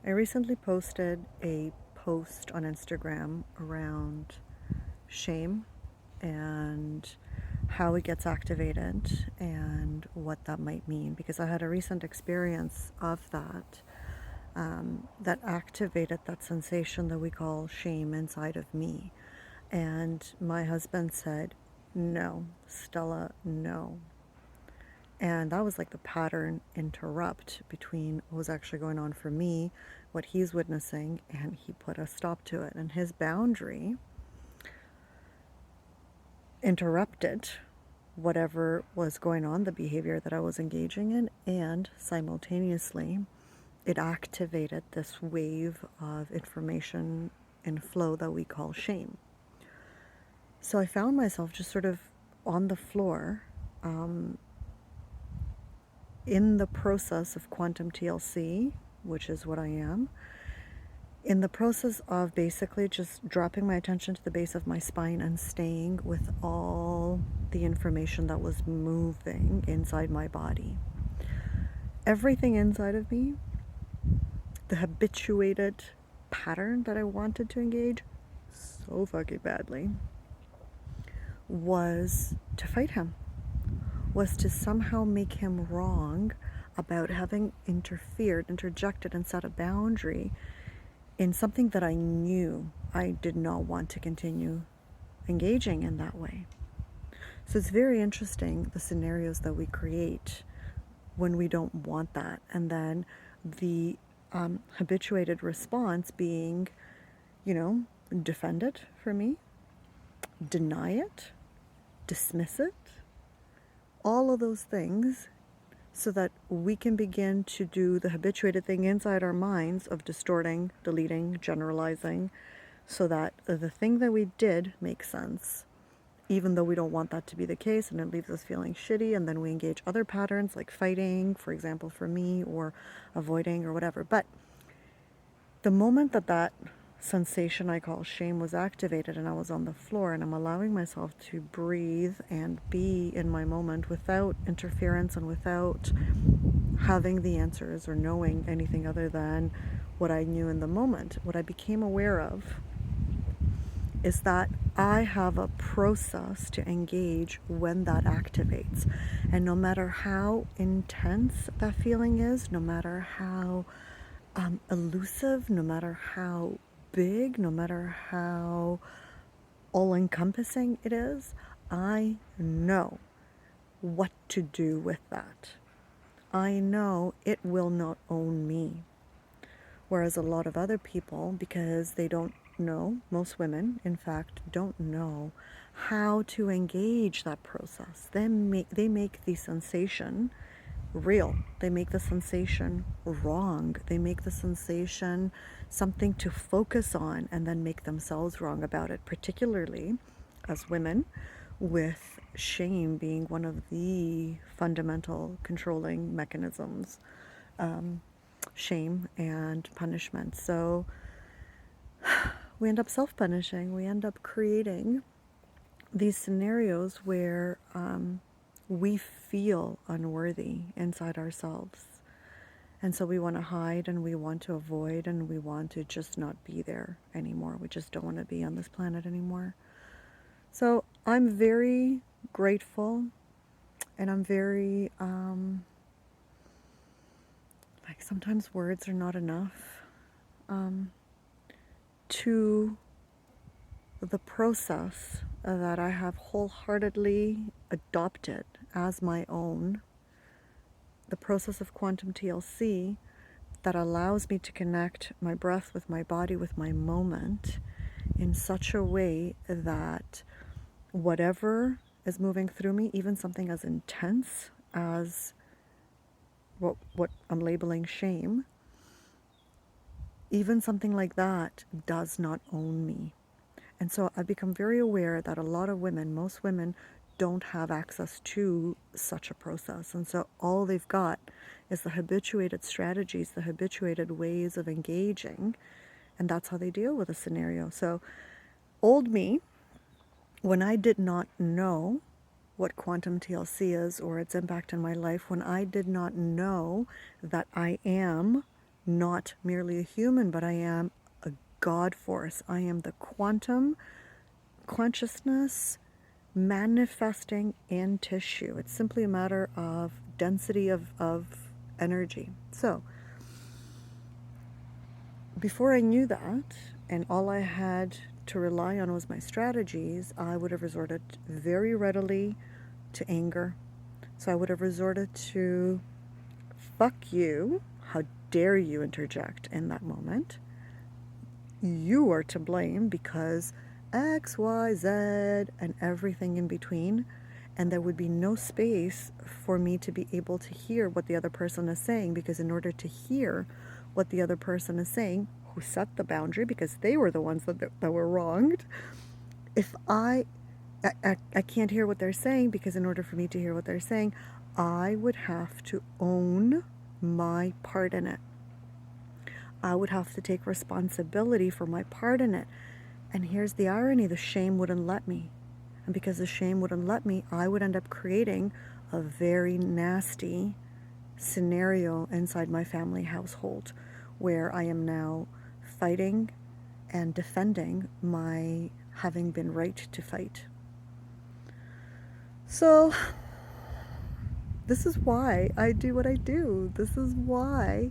I recently posted a post on Instagram around shame and how it gets activated and what that might mean, because I had a recent experience of that that activated that sensation that we call shame inside of me. And my husband said, "No, Stella, no." And that was like the pattern interrupt between what was actually going on for me, what he's witnessing, and he put a stop to it. And his boundary interrupted whatever was going on, the behavior that I was engaging in, and simultaneously it activated this wave of information and flow that we call shame. So I found myself just sort of on the floor, in the process of quantum TLC, which is what I am, in the process of basically just dropping my attention to the base of my spine and staying with all the information that was moving inside my body. Everything inside of me, the habituated pattern that I wanted to engage so fucking badly, was to fight him, was to somehow make him wrong about having interjected, and set a boundary in something that I knew I did not want to continue engaging in that way. So it's very interesting, the scenarios that we create when we don't want that, and then the habituated response being, defend it for me, deny it, dismiss it, all of those things, so that we can begin to do the habituated thing inside our minds of distorting, deleting, generalizing, so that the thing that we did makes sense, even though we don't want that to be the case, and it leaves us feeling shitty, and then we engage other patterns like fighting, for example, for me, or avoiding, or whatever. But the moment that sensation I call shame was activated, and I was on the floor, and I'm allowing myself to breathe and be in my moment without interference and without having the answers or knowing anything other than what I knew in the moment, what I became aware of is that I have a process to engage when that activates. And no matter how intense that feeling is, no matter how elusive, no matter how big, no matter how all-encompassing it is, I know what to do with that. I know it will not own me. Whereas a lot of other people, because they don't know, most women, in fact, don't know how to engage that process. They make the sensation real. They make the sensation wrong. They make the sensation something to focus on, and then make themselves wrong about it, particularly as women, with shame being one of the fundamental controlling mechanisms. Shame and punishment. So we end up self-punishing. We end up creating these scenarios where we feel unworthy inside ourselves. And so we want to hide, and we want to avoid, and we want to just not be there anymore. We just don't want to be on this planet anymore. So I'm very grateful, and I'm very, sometimes words are not enough, to the process that I have wholeheartedly adopted as my own, the process of quantum TLC that allows me to connect my breath with my body, with my moment, in such a way that whatever is moving through me, even something as intense as what I'm labeling shame, even something like that does not own me. And so I've become very aware that a lot of women, most women, don't have access to such a process. And so all they've got is the habituated strategies, the habituated ways of engaging, and that's how they deal with a scenario. So old me, when I did not know what quantum TLC is or its impact in my life, when I did not know that I am not merely a human, but I am a God force. I am the quantum consciousness manifesting in tissue. It's simply a matter of density of energy. So, before I knew that, and all I had to rely on was my strategies, I would have resorted very readily to anger. So I would have resorted to, fuck you, how dare you interject in that moment? You are to blame because X, Y, Z, and everything in between. And there would be no space for me to be able to hear what the other person is saying, because in order to hear what the other person is saying, who set the boundary, because they were the ones that were wronged, if I can't hear what they're saying, because in order for me to hear what they're saying, I would have to own my part in it. I would have to take responsibility for my part in it. And here's the irony, the shame wouldn't let me. And because the shame wouldn't let me, I would end up creating a very nasty scenario inside my family household, where I am now fighting and defending my having been right to fight. So this is why I do what I do. This is why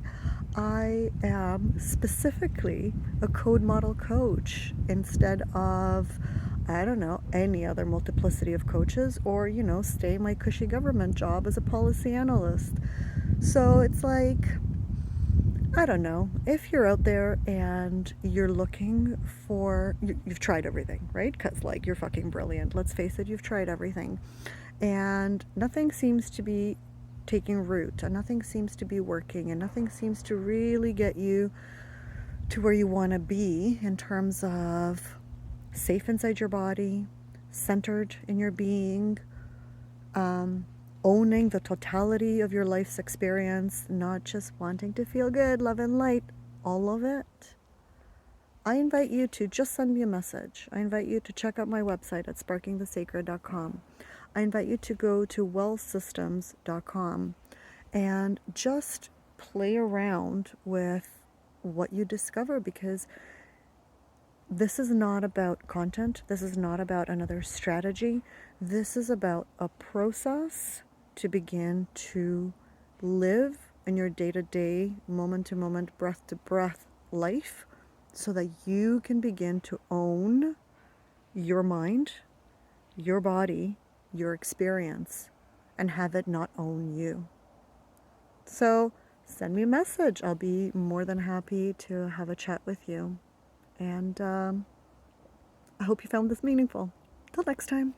I am specifically a code model coach instead of, I don't know, any other multiplicity of coaches, or, stay my cushy government job as a policy analyst. So it's like, I don't know, if you're out there and you're looking for, you've tried everything, right? Because, you're fucking brilliant. Let's face it, you've tried everything. And nothing seems to be taking root, and nothing seems to be working, and nothing seems to really get you to where you want to be in terms of safe inside your body, centered in your being, owning the totality of your life's experience, not just wanting to feel good, love and light, all of it. I invite you to just send me a message. I invite you to check out my website at sparkingthesacred.com. I invite you to go to wellsystems.com and just play around with what you discover, because this is not about content. This is not about another strategy. This is about a process to begin to live in your day-to-day, moment-to-moment, breath-to-breath life, so that you can begin to own your mind, your body, your experience, and have it not own you. So send me a message. I'll be more than happy to have a chat with you. And I hope you found this meaningful. Till next time.